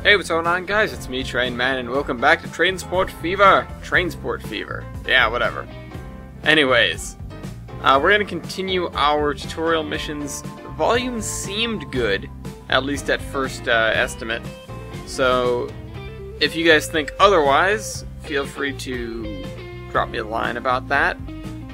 Hey, what's going on, guys? It's me, Train Man, and welcome back to Trainsport Fever. Trainsport Fever. Yeah, whatever. Anyways, we're gonna continue our tutorial missions. The volume seemed good, at least at first estimate. So, if you guys think otherwise, feel free to drop me a line about that.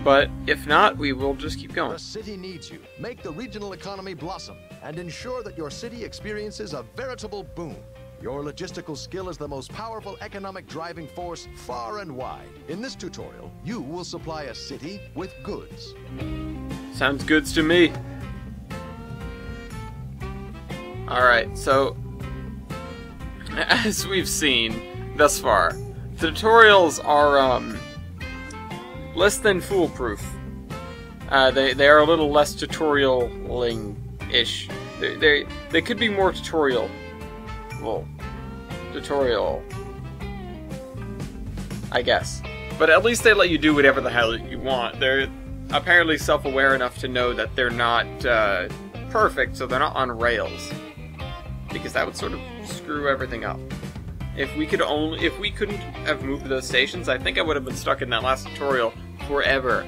But if not, we will just keep going. The city needs you. Make the regional economy blossom and ensure that your city experiences a veritable boom. Your logistical skill is the most powerful economic driving force far and wide. In this tutorial, you will supply a city with goods. Sounds goods to me. Alright, so as we've seen thus far, the tutorials are less than foolproof. They are a little less tutorial-ing-ish. They could be more tutorial. Well, tutorial, I guess. But at least they let you do whatever the hell you want. They're apparently self-aware enough to know that they're not perfect, so they're not on rails. Because that would sort of screw everything up. If we couldn't have moved to those stations, I think I would have been stuck in that last tutorial forever.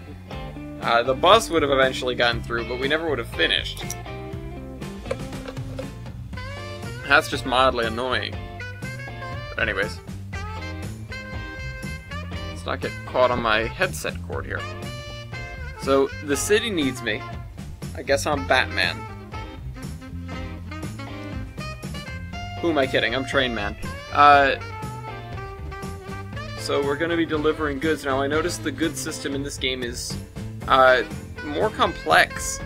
The bus would have eventually gotten through, but we never would have finished. That's just mildly annoying. But anyways. Let's not get caught on my headset cord here. So, the city needs me. I guess I'm Batman. Who am I kidding? I'm Train Man. So we're going to be delivering goods. Now, I noticed the goods system in this game is more complex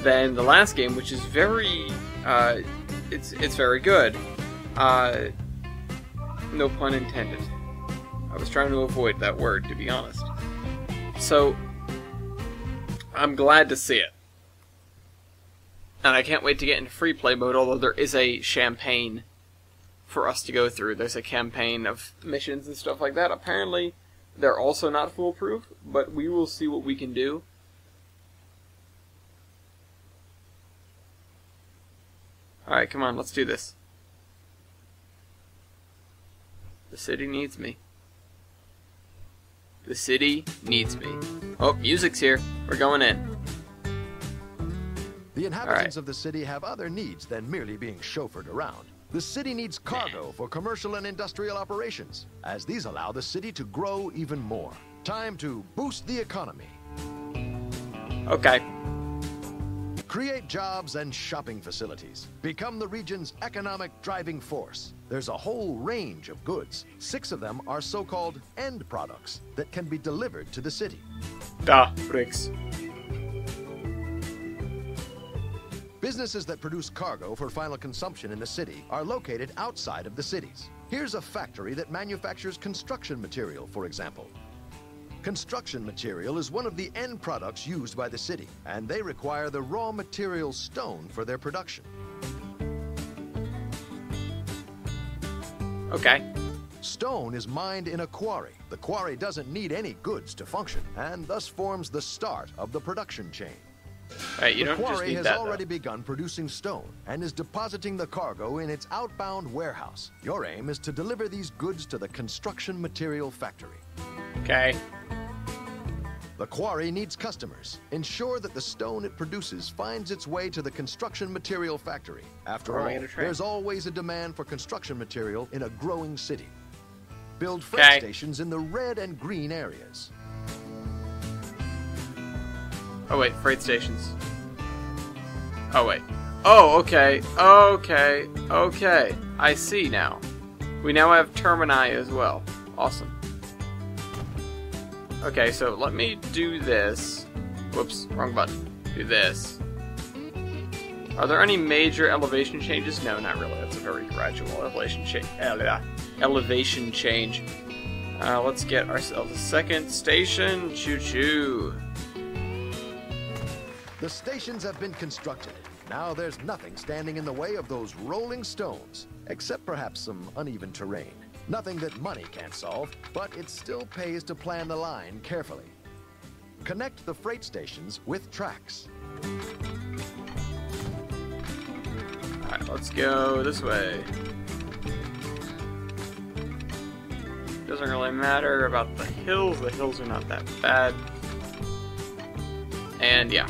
than the last game, which is very... It's very good. No pun intended. I was trying to avoid that word, to be honest. So, I'm glad to see it. And I can't wait to get into free play mode, although there is a champagne for us to go through. There's a campaign of missions and stuff like that. Apparently, they're also not foolproof, but we will see what we can do. Alright, come on, let's do this. The city needs me. The city needs me. Oh, music's here. We're going in. The inhabitants of the city have other needs than merely being chauffeured around. The city needs cargo for commercial and industrial operations, as these allow the city to grow even more. Time to boost the economy. Okay. Create jobs and shopping facilities. Become the region's economic driving force. There's a whole range of goods. 6 of them are so-called end products that can be delivered to the city. Da, bricks. Businesses that produce cargo for final consumption in the city are located outside of the cities. Here's a factory that manufactures construction material, for example. Construction material is one of the end products used by the city, and they require the raw material stone for their production. Okay. Stone is mined in a quarry. The quarry doesn't need any goods to function, and thus forms the start of the production chain. Right, you the don't just quarry need has that, already though. begun producing stone and is depositing the cargo in its outbound warehouse. Your aim is to deliver these goods to the construction material factory. Okay. The quarry needs customers. Ensure that the stone it produces finds its way to the construction material factory. After all, there's always a demand for construction material in a growing city. Build freight stations in the red and green areas. Oh wait, freight stations. Oh wait. Oh, okay. Okay. Okay. I see now. We now have termini as well. Awesome. Okay, so let me do this. Whoops, wrong button. Do this. Are there any major elevation changes? No, not really. That's a very gradual elevation change. Elevation change. Let's get ourselves a second station. Choo-choo. The stations have been constructed. Now there's nothing standing in the way of those rolling stones, except perhaps some uneven terrain. Nothing that money can't solve, but it still pays to plan the line carefully. Connect the freight stations with tracks. Alright, let's go this way. Doesn't really matter about the hills. The hills are not that bad. And yeah.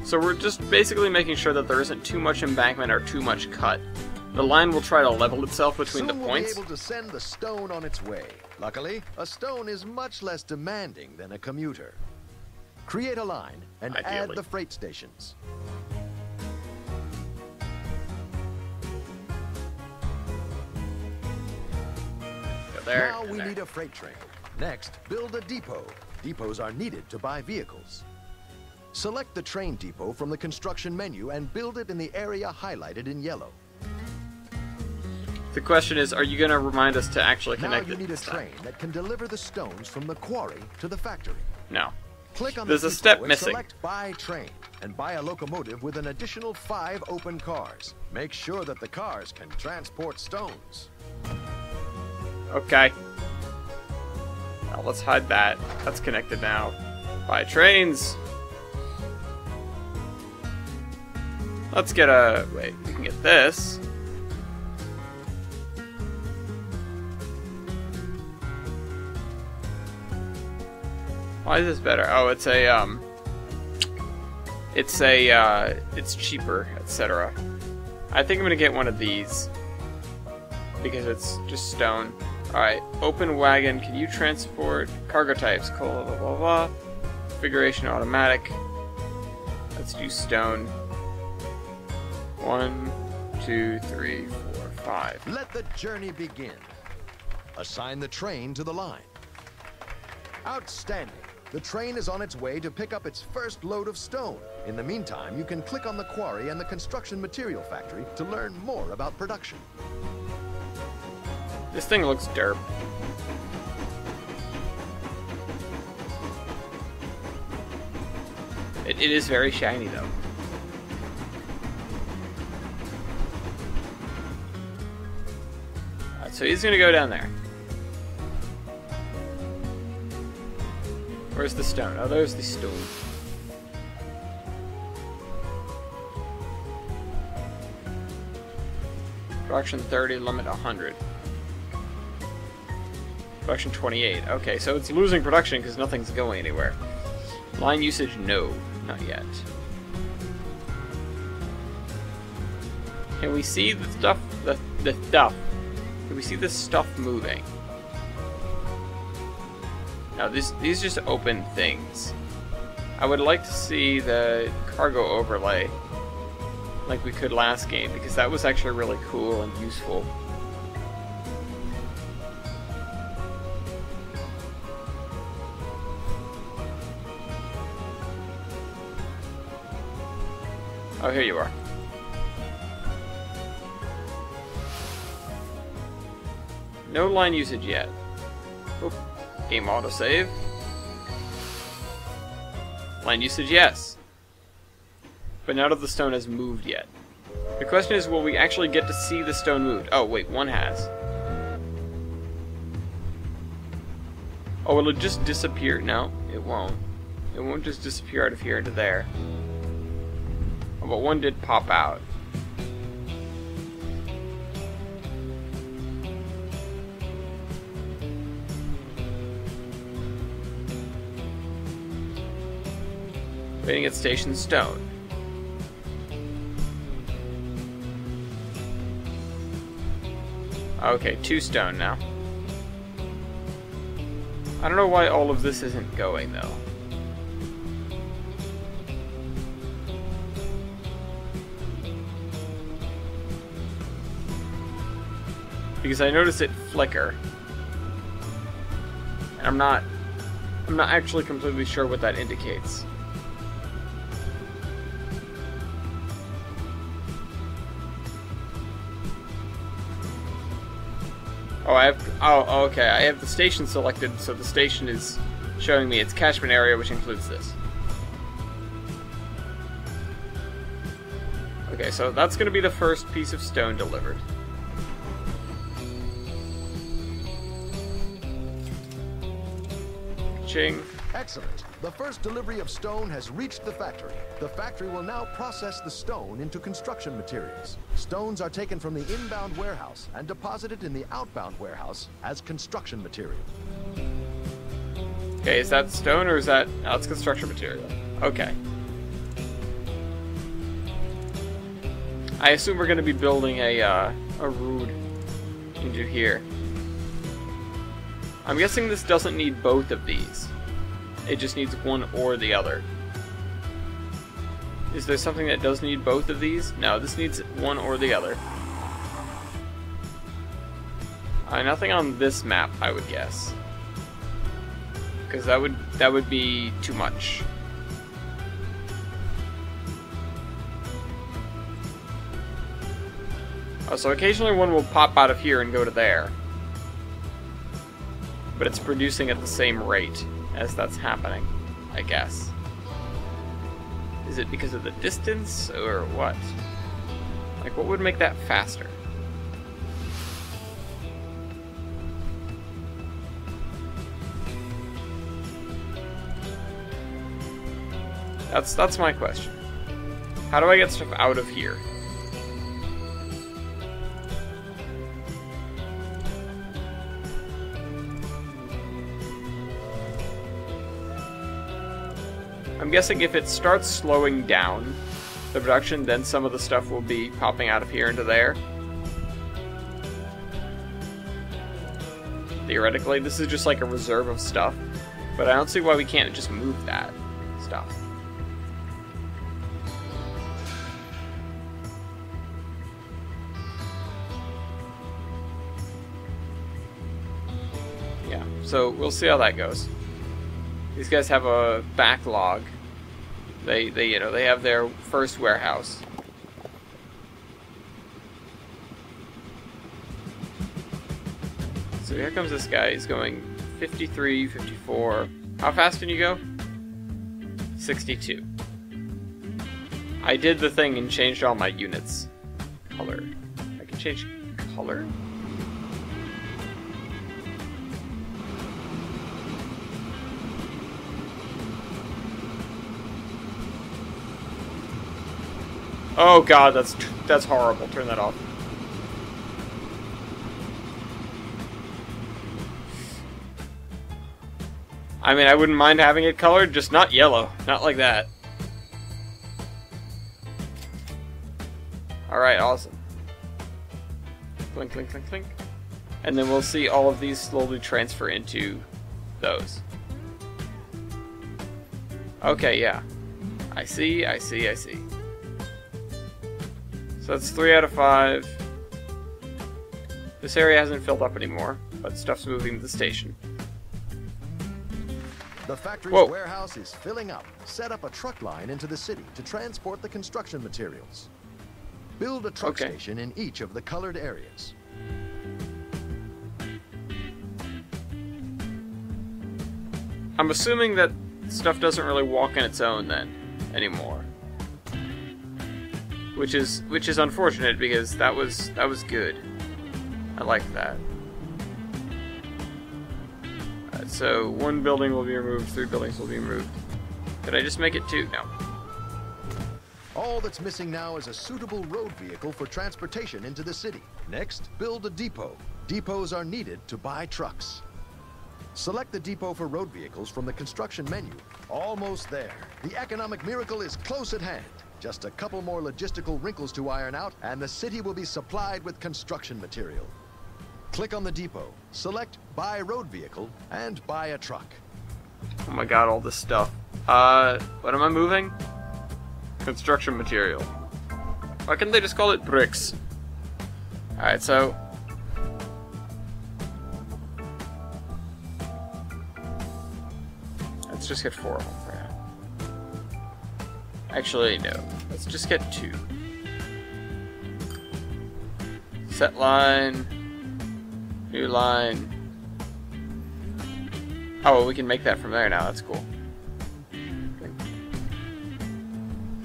So we're just basically making sure that there isn't too much embankment or too much cut. The line will try to level itself between the points. Soon we'll be able to send the stone on its way. Luckily, a stone is much less demanding than a commuter. Create a line and add the freight stations. There, now we need a freight train. Next, build a depot. Depots are needed to buy vehicles. Select the train depot from the construction menu and build it in the area highlighted in yellow. The question is, are you going to remind us to actually connect it? Now you need a train that can deliver the stones from the quarry to the factory. No. Click on There's the a step depot and missing. select Buy Train and buy a locomotive with an additional 5 open cars. Make sure that the cars can transport stones. Okay. Now let's hide that. That's connected now. Buy trains. Let's get a... Wait, we can get this. Why is this better? Oh, it's it's cheaper, etc. I think I'm gonna get one of these because it's just stone. Alright, open wagon. Can you transport cargo types? Blah, blah, blah, blah. Configuration automatic. Let's do stone. 1, 2, 3, 4, 5. Let the journey begin. Assign the train to the line. Outstanding. The train is on its way to pick up its first load of stone. In the meantime, you can click on the quarry and the construction material factory to learn more about production. This thing looks derp. It is very shiny, though. Alright, so he's gonna go down there. Where's the stone? Oh, there's the stone. Production 30, limit 100. Production 28. Okay, so it's losing production because nothing's going anywhere. Line usage, no. Not yet. Can we see the stuff? The stuff. Can we see the stuff moving? No, these just open things. I would like to see the cargo overlay like we could last game, because that was actually really cool and useful. Oh, here you are. No line usage yet. Oop. Game autosave. Line usage, yes. But none of the stone has moved yet. The question is, will we actually get to see the stone moved? Oh, wait, one has. Oh, will it just disappear? No, it won't. It won't just disappear out of here into there. Oh, but one did pop out. Waiting at station stone. Okay, 2 stone now. I don't know why all of this isn't going, though. Because I noticed it flicker. And I'm not actually completely sure what that indicates. Oh, okay. I have the station selected, so the station is showing me its catchment area, which includes this. Okay, so that's going to be the first piece of stone delivered. Ching. Excellent. The first delivery of stone has reached the factory. The factory will now process the stone into construction materials. Stones are taken from the inbound warehouse and deposited in the outbound warehouse as construction material. Okay, is that stone or is that... Oh, it's construction material. Okay. I assume we're going to be building a road into here. I'm guessing this doesn't need both of these. It just needs one or the other. Is there something that does need both of these? No, this needs one or the other. Nothing on this map, I would guess. Because that would be too much. Oh, so occasionally one will pop out of here and go to there. But it's producing at the same rate as that's happening, I guess. Is it because of the distance, or what? Like, what would make that faster? That's my question. How do I get stuff out of here? I'm guessing if it starts slowing down the production, then some of the stuff will be popping out of here into there. Theoretically, this is just like a reserve of stuff, but I don't see why we can't just move that stuff. Yeah, so we'll see how that goes. These guys have a backlog. They have their first warehouse. So here comes this guy. He's going 53, 54. How fast can you go? 62. I did the thing and changed all my units. Color. I can change color? Oh god, that's horrible. Turn that off. I mean, I wouldn't mind having it colored, just not yellow. Not like that. Alright, awesome. Clink, clink, clink, clink. And then we'll see all of these slowly transfer into those. Okay, yeah. I see. So that's 3 out of 5. This area hasn't filled up anymore, but stuff's moving to the station. The factory's warehouse is filling up. Set up a truck line into the city to transport the construction materials. Build a truck station in each of the colored areas. I'm assuming that stuff doesn't really walk on its own then anymore. Which is unfortunate because that was good. I like that. So 1 building will be removed, 3 buildings will be removed. Did I just make it 2? No. All that's missing now is a suitable road vehicle for transportation into the city. Next, build a depot. Depots are needed to buy trucks. Select the depot for road vehicles from the construction menu. Almost there. The economic miracle is close at hand. Just a couple more logistical wrinkles to iron out, and the city will be supplied with construction material. Click on the depot, select Buy Road Vehicle, and buy a truck. Oh my god, all this stuff. What am I moving? Construction material. Why can't they just call it bricks? Alright, so... let's just get 4 of them for now. Actually, no. Let's just get 2. Set line. New line. Oh, well, we can make that from there now. That's cool.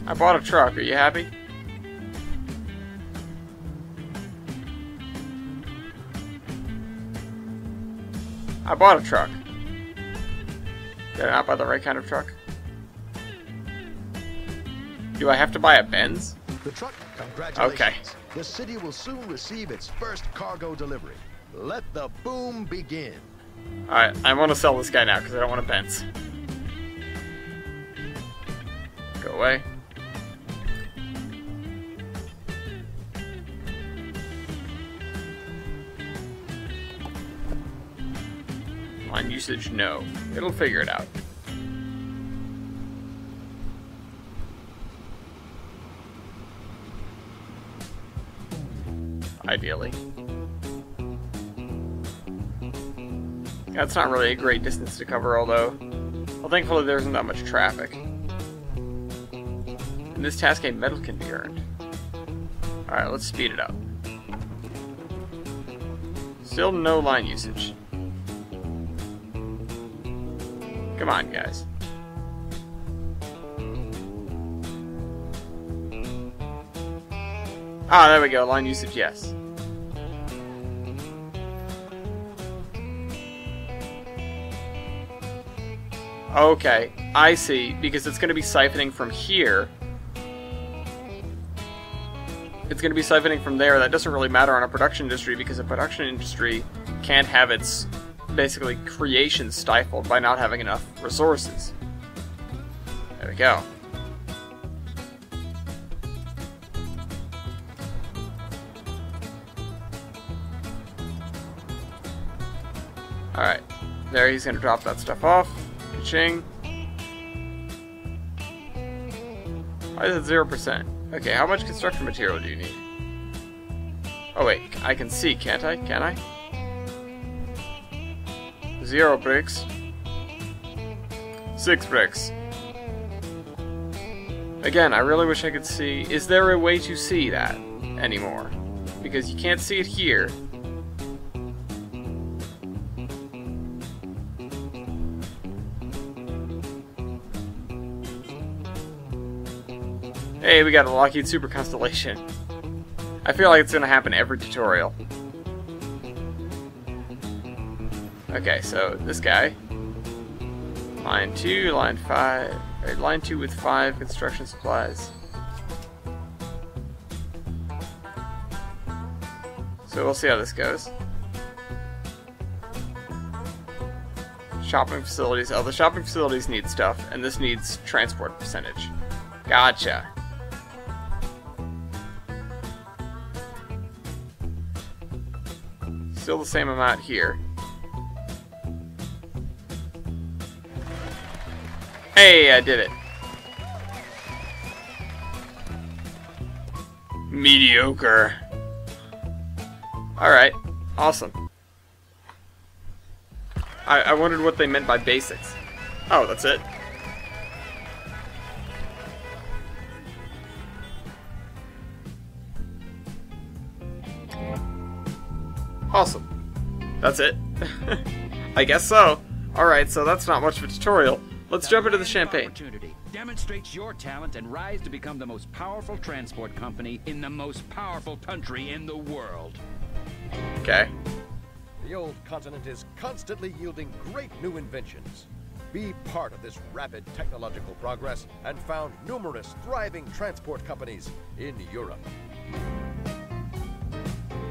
I bought a truck. Are you happy? I bought a truck. Did I not buy the right kind of truck? Do I have to buy a Benz? The truck, congratulations. Okay. The city will soon receive its first cargo delivery. Let the boom begin. Alright, I want to sell this guy now because I don't want a Benz. Go away. Line usage, no. It'll figure it out. Ideally. That's not really a great distance to cover, although... Well, thankfully there isn't that much traffic. In this task, a medal can be earned. Alright, let's speed it up. Still no line usage. Come on, guys. Ah, there we go. Line usage, yes. Okay, I see. Because it's going to be siphoning from here. It's going to be siphoning from there. That doesn't really matter on a production industry because a production industry can't have its basically creation stifled by not having enough resources. There we go. Alright, there he's gonna drop that stuff off. Ka-ching. Why is it 0%? Okay, how much construction material do you need? Oh wait, I can see, can't I? Can I? 0 bricks. 6 bricks. Again, I really wish I could see... Is there a way to see that anymore? Because you can't see it here. Hey, we got a Lockheed Super Constellation. I feel like it's gonna happen every tutorial. Okay, so this guy. Line 2, line 5. Right, line 2 with 5 construction supplies. So we'll see how this goes. Shopping facilities. Oh, the shopping facilities need stuff, and this needs transport percentage. Gotcha. Still the same amount here. Hey, I did it. Mediocre. Alright, awesome. I wondered what they meant by basics. Oh, that's it. Awesome. That's it. I guess so. Alright, so that's not much of a tutorial. Let's jump into the champagne. Demonstrates your talent and rise to become the most powerful transport company in the most powerful country in the world. Okay. The old continent is constantly yielding great new inventions. Be part of this rapid technological progress and found numerous thriving transport companies in Europe.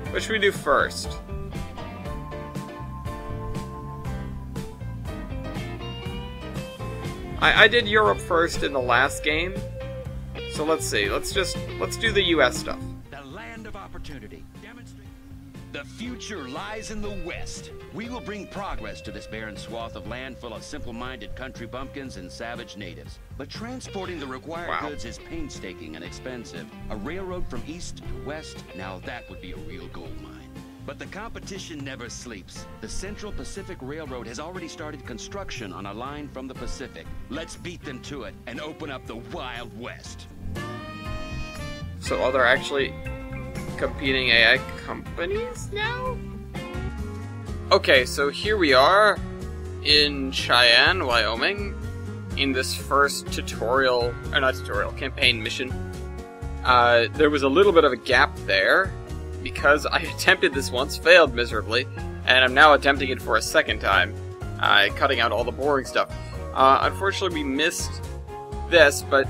What should we do first? I did Europe first in the last game, so let's see. Let's do the US stuff. The land of opportunity. The future lies in the West. We will bring progress to this barren swath of land full of simple-minded country bumpkins and savage natives. But transporting the required goods is painstaking and expensive. A railroad from east to west, now that would be a real gold mine. But the competition never sleeps. The Central Pacific Railroad has already started construction on a line from the Pacific. Let's beat them to it and open up the Wild West. So are there actually competing AI companies now? Okay, so here we are in Cheyenne, Wyoming, in this first tutorial, or not tutorial, campaign mission. There was a little bit of a gap there, because I attempted this once, failed miserably, and I'm now attempting it for a second time, cutting out all the boring stuff. Unfortunately, we missed this, but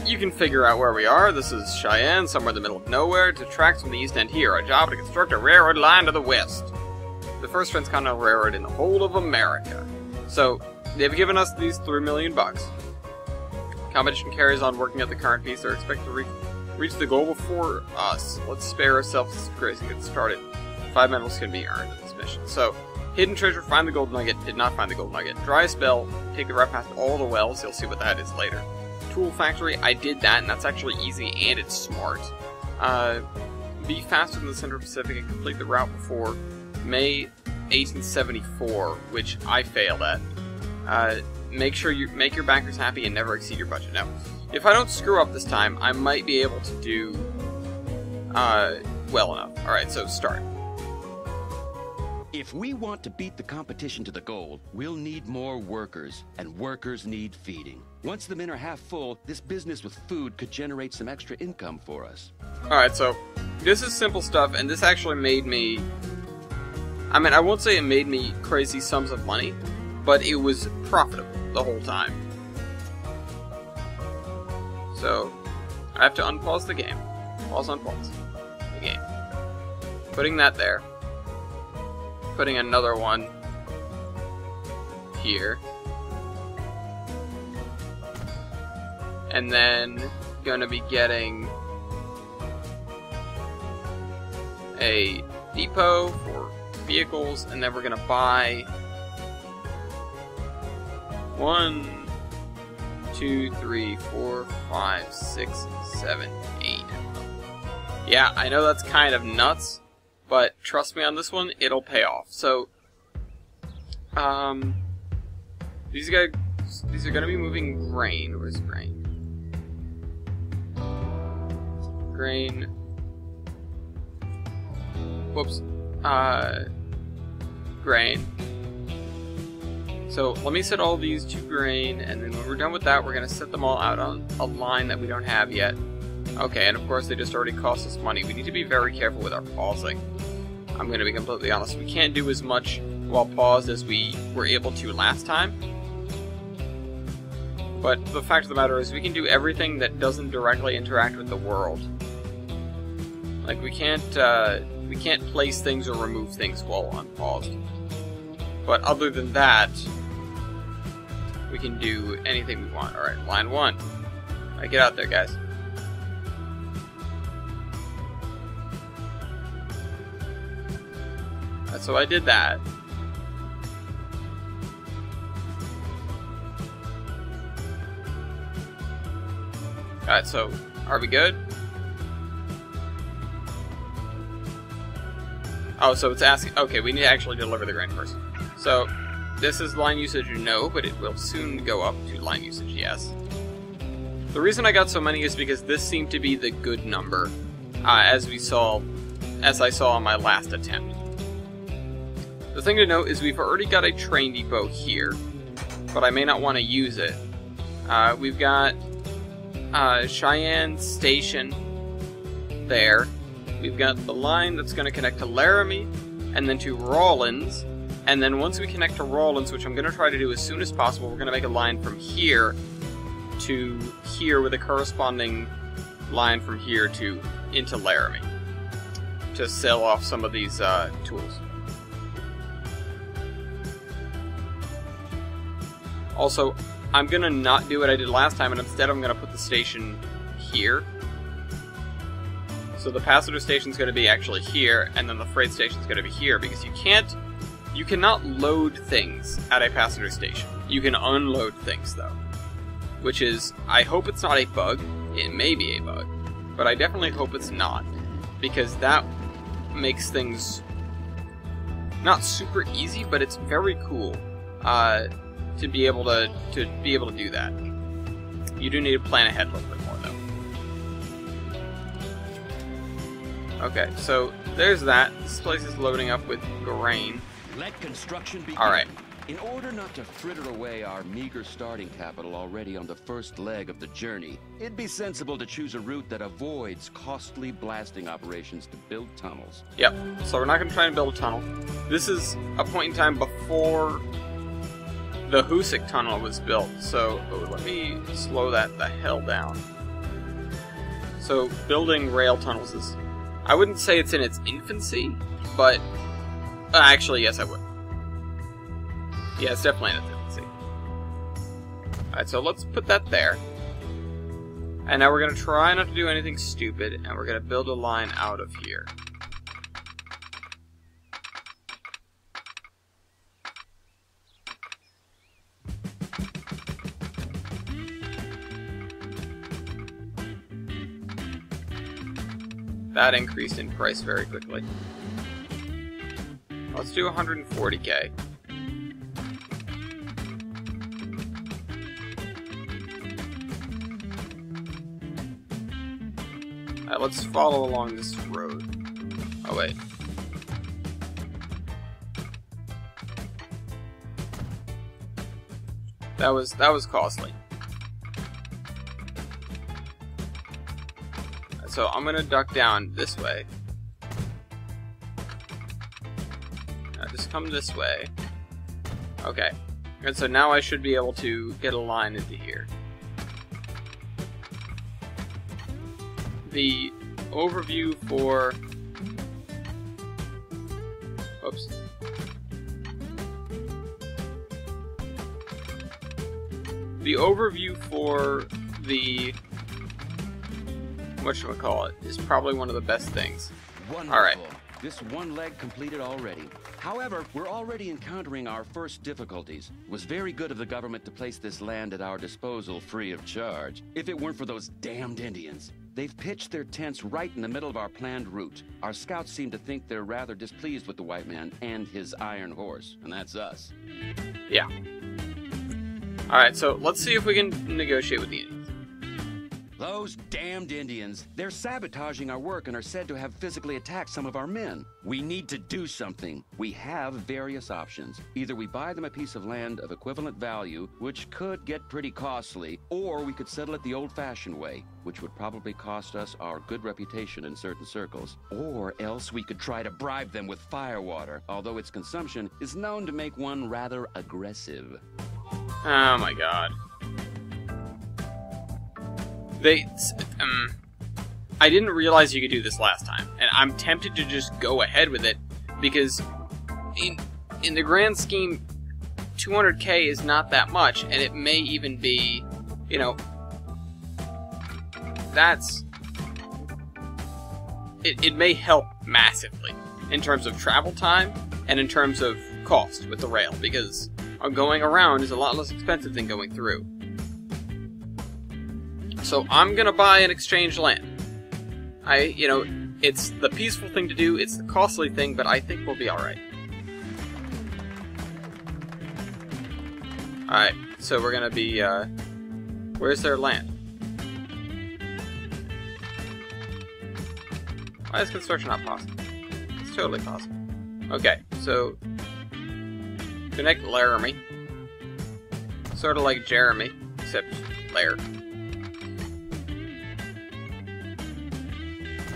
you can figure out where we are. This is Cheyenne, somewhere in the middle of nowhere, to tracks from the east end here. Our job to construct a railroad line to the west. The first transcontinental railroad in the whole of America. So, they've given us these $3 million bucks. Competition carries on working at the current pace. They're expected to reach the goal before us. Let's spare ourselves grace and get started. 5 medals can be earned in this mission. So, hidden treasure, find the gold nugget. Did not find the gold nugget. Dry spell, take the route past all the wells. You'll see what that is later. Tool factory, I did that, and that's actually easy, and it's smart. Be faster than the Central Pacific and complete the route before May 1874, which I failed at. Make sure you make your backers happy and never exceed your budget. Now, if I don't screw up this time, I might be able to do well enough. Alright, so start. If we want to beat the competition to the goal, we'll need more workers, and workers need feeding. Once the men are half full, this business with food could generate some extra income for us. Alright, so this is simple stuff, and this actually made me... I mean, I won't say it made me crazy sums of money, but it was profitable the whole time. So, I have to unpause the game. Pause, unpause the game. Putting that there. Putting another one here. And then gonna be getting a depot for vehicles, and then we're gonna buy 1, 2, 3, 4, 5, 6, 7, 8. Yeah, I know that's kind of nuts, but trust me on this one, it'll pay off. So, these are gonna be moving grain. Where's grain? Grain. Whoops. Grain. So let me set all these to grain, and then when we're done with that, we're gonna set them all out on a line that we don't have yet. Okay, and of course they just already cost us money. We need to be very careful with our pausing. I'm going to be completely honest. We can't do as much while paused as we were able to last time. But the fact of the matter is we can do everything that doesn't directly interact with the world. Like, we can't place things or remove things while unpaused. But other than that, we can do anything we want. Alright, line 1. Alright, get out there, guys. So I did that. Alright, so are we good? Oh, so it's asking... Okay, we need to actually deliver the grain first. So, this is line usage, no, but it will soon go up to line usage, yes. The reason I got so many is because this seemed to be the good number, as I saw on my last attempt. The thing to note is we've already got a train depot here, but I may not want to use it. We've got Cheyenne Station there. We've got the line that's going to connect to Laramie, and then to Rawlins. And then once we connect to Rawlins, which I'm going to try to do as soon as possible, we're going to make a line from here to here with a corresponding line from here to into Laramie to sell off some of these tools. Also, I'm going to not do what I did last time, and instead I'm going to put the station here. So the passenger station is going to be actually here, and then the freight station is going to be here, because you cannot load things at a passenger station. You can unload things, though. Which is, I hope it's not a bug. It may be a bug. But I definitely hope it's not, because that makes things not super easy, but it's very cool. To be able to do that. You do need to plan ahead a little bit more, though. Okay, so there's that. This place is loading up with grain. Let construction begin. Alright. In order not to fritter away our meager starting capital already on the first leg of the journey, it'd be sensible to choose a route that avoids costly blasting operations to build tunnels. Yep, so we're not going to try and build a tunnel. This is a point in time before the Husik tunnel was built. So let me slow that the hell down. So building rail tunnels is, I wouldn't say it's in its infancy, but actually yes I would. Yeah, it's definitely in its infancy. Alright, so let's put that there. And now we're going to try not to do anything stupid, and we're going to build a line out of here. That increased in price very quickly. Let's do 140k. Alright, let's follow along this road. Oh wait. That was costly. So I'm gonna duck down this way. Now just come this way. Okay. And so now I should be able to get a line into here. The overview for... Oops. The overview for the... whatchamacallit is probably one of the best things. Wonderful. Alright. This one leg completed already. However, we're already encountering our first difficulties. It was very good of the government to place this land at our disposal free of charge. If it weren't for those damned Indians. They've pitched their tents right in the middle of our planned route. Our scouts seem to think they're rather displeased with the white man and his iron horse, and that's us. Yeah. Alright, so let's see if we can negotiate with the Indians. Those damned Indians, they're sabotaging our work and are said to have physically attacked some of our men. We need to do something. We have various options. Either we buy them a piece of land of equivalent value, which could get pretty costly, or we could settle it the old-fashioned way, which would probably cost us our good reputation in certain circles. Or else we could try to bribe them with firewater, although its consumption is known to make one rather aggressive. Oh my god. I didn't realize you could do this last time, and I'm tempted to just go ahead with it, because in the grand scheme, 200k is not that much, and it may even be, you know, it may help massively in terms of travel time and in terms of cost with the rail, because going around is a lot less expensive than going through. So I'm gonna buy and exchange land. It's the peaceful thing to do, it's the costly thing, but I think we'll be alright. Alright, so we're gonna be, where's their land? Why is construction not possible? It's totally possible. Okay, so connect Laramie. Sort of like Jeremy, except Lair.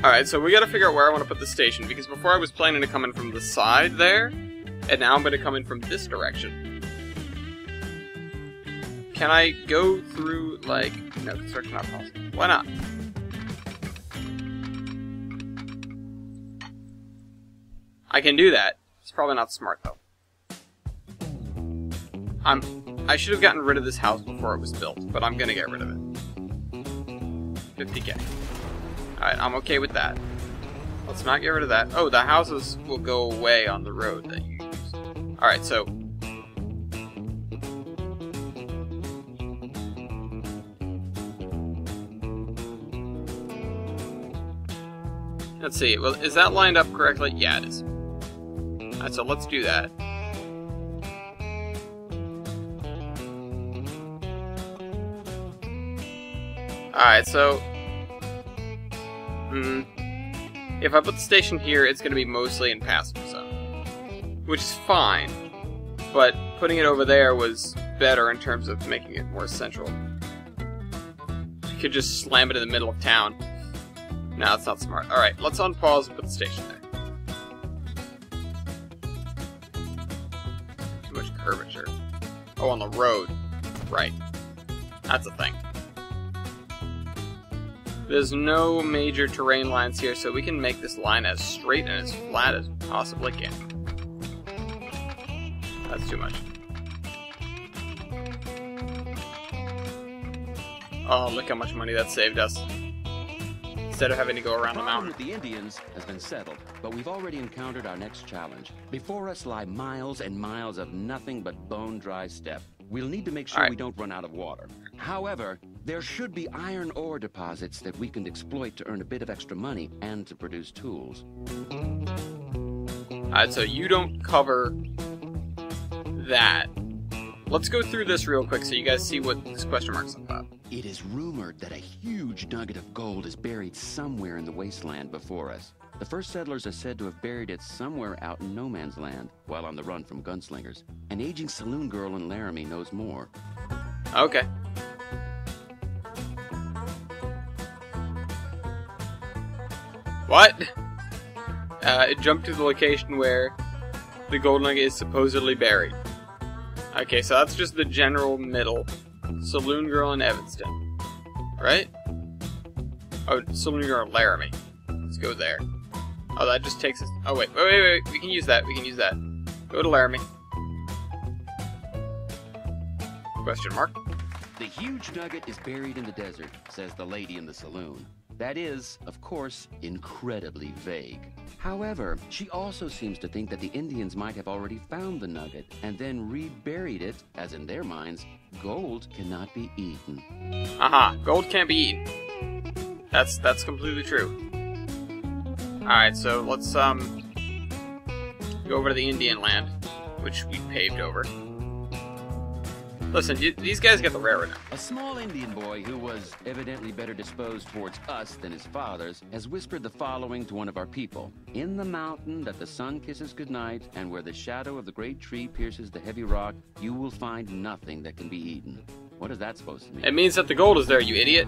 Alright, so we gotta figure out where I want to put the station, because before I was planning to come in from the side there, and now I'm gonna come in from this direction. Can I go through, like... No, construction not possible. Why not? I can do that. It's probably not smart, though. I should have gotten rid of this house before it was built, but I'm gonna get rid of it. 50k. Alright, I'm okay with that. Let's not get rid of that. Oh, the houses will go away on the road that you used. Alright, so... Let's see. Well, is that lined up correctly? Yeah, it is. Alright, so let's do that. Alright, so... if I put the station here, it's going to be mostly in passenger zone. Which is fine. But putting it over there was better in terms of making it more central. You could just slam it in the middle of town. No, that's not smart. Alright, let's unpause and put the station there. Too much curvature. Oh, on the road. Right. That's a thing. There's no major terrain lines here, so we can make this line as straight and as flat as possibly can. That's too much. Oh, look how much money that saved us. Instead of having to go around the mountain. The Indians has been settled, but we've already encountered our next challenge. Before us lie miles and miles of nothing but bone-dry steppe. We'll need to make sure we don't run out of water. However, there should be iron ore deposits that we can exploit to earn a bit of extra money and to produce tools. Alright, so you don't cover that. Let's go through this real quick so you guys see what this question mark's about. It is rumored that a huge nugget of gold is buried somewhere in the wasteland before us. The first settlers are said to have buried it somewhere out in no man's land, while on the run from gunslingers. An aging saloon girl in Laramie knows more. Okay. What? It jumped to the location where the gold nugget is supposedly buried. Okay, so that's just the general middle. Saloon girl in Evanston. Right? Oh, saloon girl in Laramie. Let's go there. Oh, that just takes us... Oh, wait. We can use that. We can use that. Go to Laramie. Question mark. The huge nugget is buried in the desert, says the lady in the saloon. That is, of course, incredibly vague. However, she also seems to think that the Indians might have already found the nugget and then reburied it, as in their minds, gold cannot be eaten. Aha, gold can't be eaten. That's completely true. Alright, so let's go over to the Indian land, which we paved over. Listen, these guys get the railroad now. A small Indian boy who was evidently better disposed towards us than his fathers has whispered the following to one of our people. In the mountain that the sun kisses goodnight, and where the shadow of the great tree pierces the heavy rock, you will find nothing that can be eaten. What is that supposed to mean? It means that the gold is there, you idiot.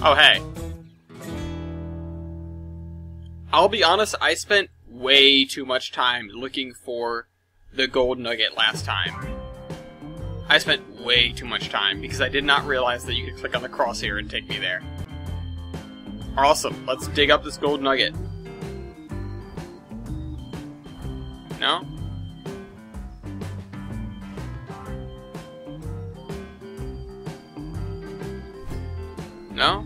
Oh, hey. I'll be honest, I spent way too much time looking for the gold nugget last time. I spent way too much time because I did not realize that you could click on the crosshair and take me there. Awesome, let's dig up this gold nugget. No? No?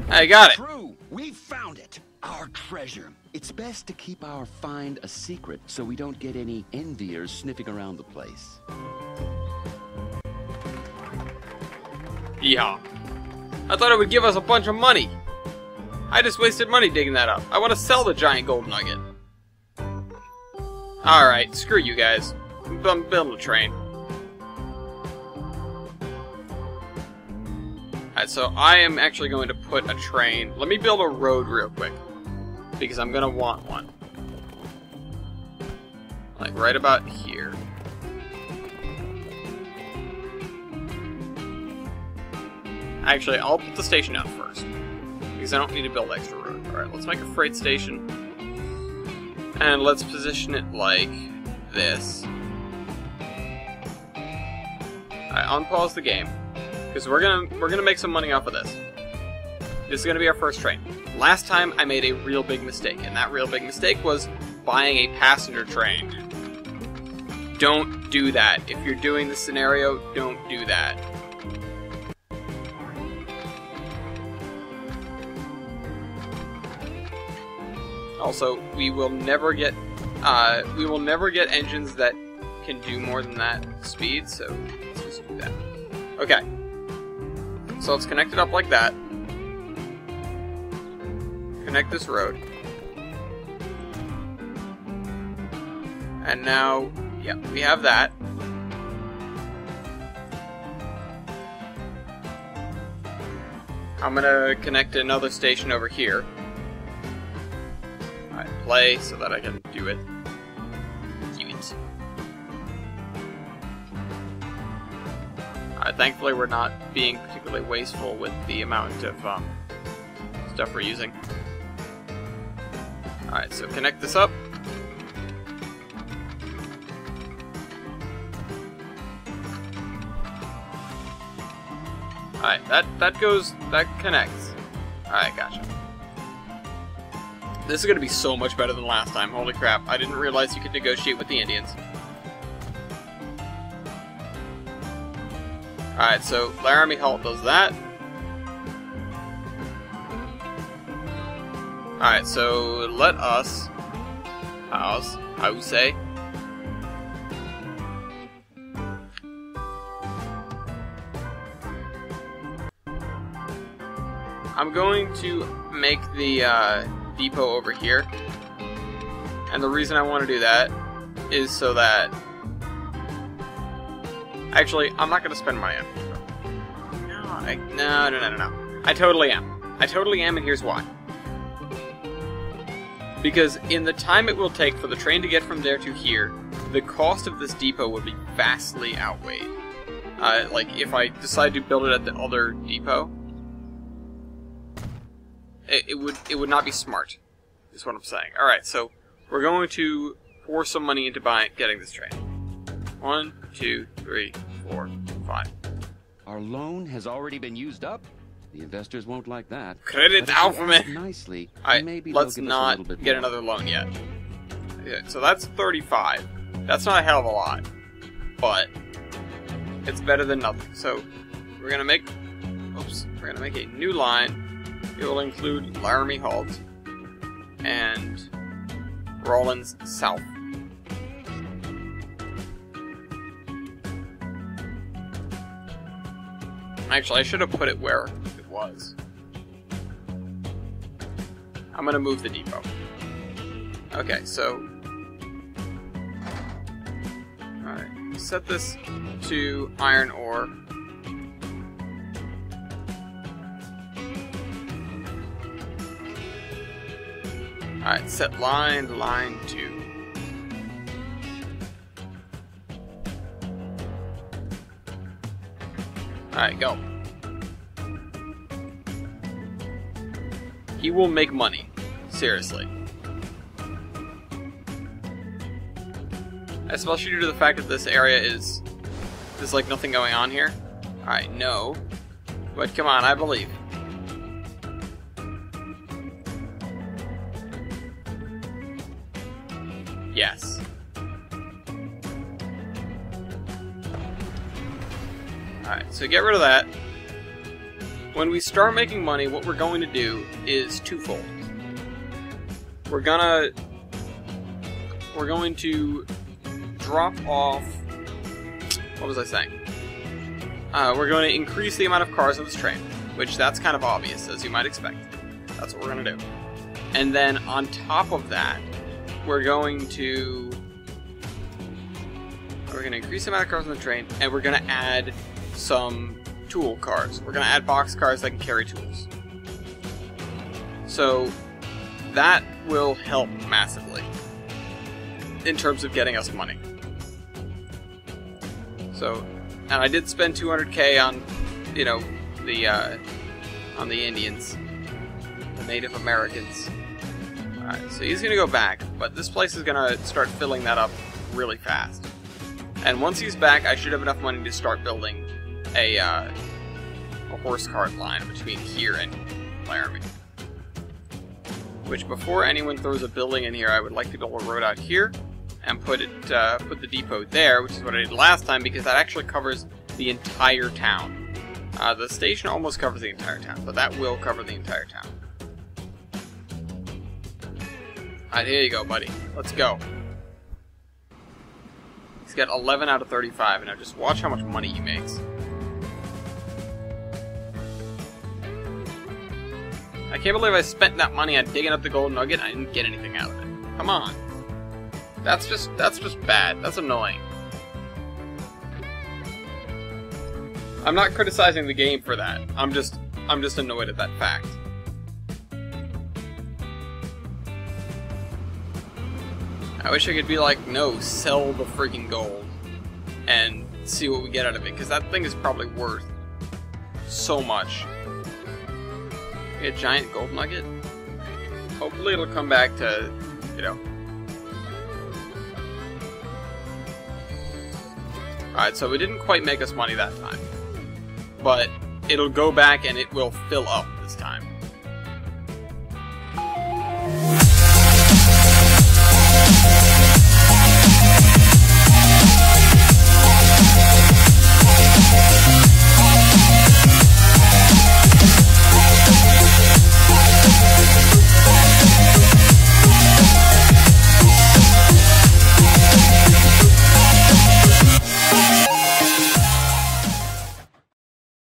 I got it. True, we found it. Our treasure. It's best to keep our find a secret so we don't get any enviers sniffing around the place. Yeehaw. I thought it would give us a bunch of money. I just wasted money digging that up. I want to sell the giant gold nugget. Alright, screw you guys. I'm building a train. Alright, so I am actually going to put a train. Let me build a road real quick, because I'm gonna want one. Like right about here. Actually, I'll put the station down first, because I don't need to build extra road. Alright, let's make a freight station. And let's position it like this. Alright, unpause the game, because we're gonna make some money off of this. This is gonna be our first train. Last time I made a real big mistake, and that real big mistake was buying a passenger train. Don't do that. If you're doing this scenario, don't do that. Also, we will never get engines that can do more than that speed, so let's just do that. Okay. So let's connect it up like that. Connect this road. And now, yeah, we have that. I'm gonna connect another station over here. Alright, play so that I can do it. Alright, thankfully we're not being particularly wasteful with the amount of stuff we're using. Alright, so connect this up. Alright, that connects. Alright, gotcha. This is gonna be so much better than last time, holy crap. I didn't realize you could negotiate with the Indians. Alright, so Laramie Halt does that. Alright, so let us how you say? I'm going to make the depot over here. And the reason I want to do that is so that... Actually, I'm not going to spend money on it. No. I totally am. I totally am, and here's why. Because in the time it will take for the train to get from there to here, the cost of this depot would be vastly outweighed. Like, if I decide to build it at the other depot, it would not be smart, is what I'm saying. Alright, so we're going to pour some money into getting this train. 1, 2, 3, 4, 5. Our loan has already been used up? The investors won't like that. Credit Alphabet! Nicely, Alright, maybe let's they'll give not us a little bit get more. another loan yet. Yeah, so that's 35. That's not a hell of a lot, but it's better than nothing. So we're gonna make a new line. It will include Laramie Halt and Rawlins South. Actually, I should have put it where it was. I'm gonna move the depot. Okay, so... Alright, set this to iron ore. Alright, set line to line 2. Alright, go. He will make money. Seriously. Especially due to the fact that this area there's like nothing going on here. Alright, no. But come on, I believe. Yes. Alright, so get rid of that. When we start making money, what we're going to do is twofold. We're going to drop off... What was I saying? We're going to increase the amount of cars on this train, which that's kind of obvious, as you might expect. That's what we're going to do. And then on top of that, we're going to increase the amount of cars on the train, and we're going to add some tool cars. We're going to add box cars that can carry tools. So that will help massively in terms of getting us money. So, and I did spend 200k on, you know, on the Indians, the Native Americans. Alright, so he's going to go back, but this place is going to start filling that up really fast. And once he's back, I should have enough money to start building a horse cart line between here and Laramie. Which, before anyone throws a building in here, I would like to build a road out here and put the depot there, which is what I did last time, because that actually covers the entire town. The station almost covers the entire town, but that will cover the entire town. Alright, here you go, buddy. Let's go. He's got 11 out of 35, and now just watch how much money he makes. I can't believe I spent that money on digging up the gold nugget and I didn't get anything out of it. Come on. That's just bad. That's annoying. I'm not criticizing the game for that. I'm just annoyed at that fact. I wish I could be like, no, sell the freaking gold and see what we get out of it, because that thing is probably worth so much. A giant gold nugget? Hopefully it'll come back to, you know. Alright, so it didn't quite make us money that time. But it'll go back and it will fill up this time.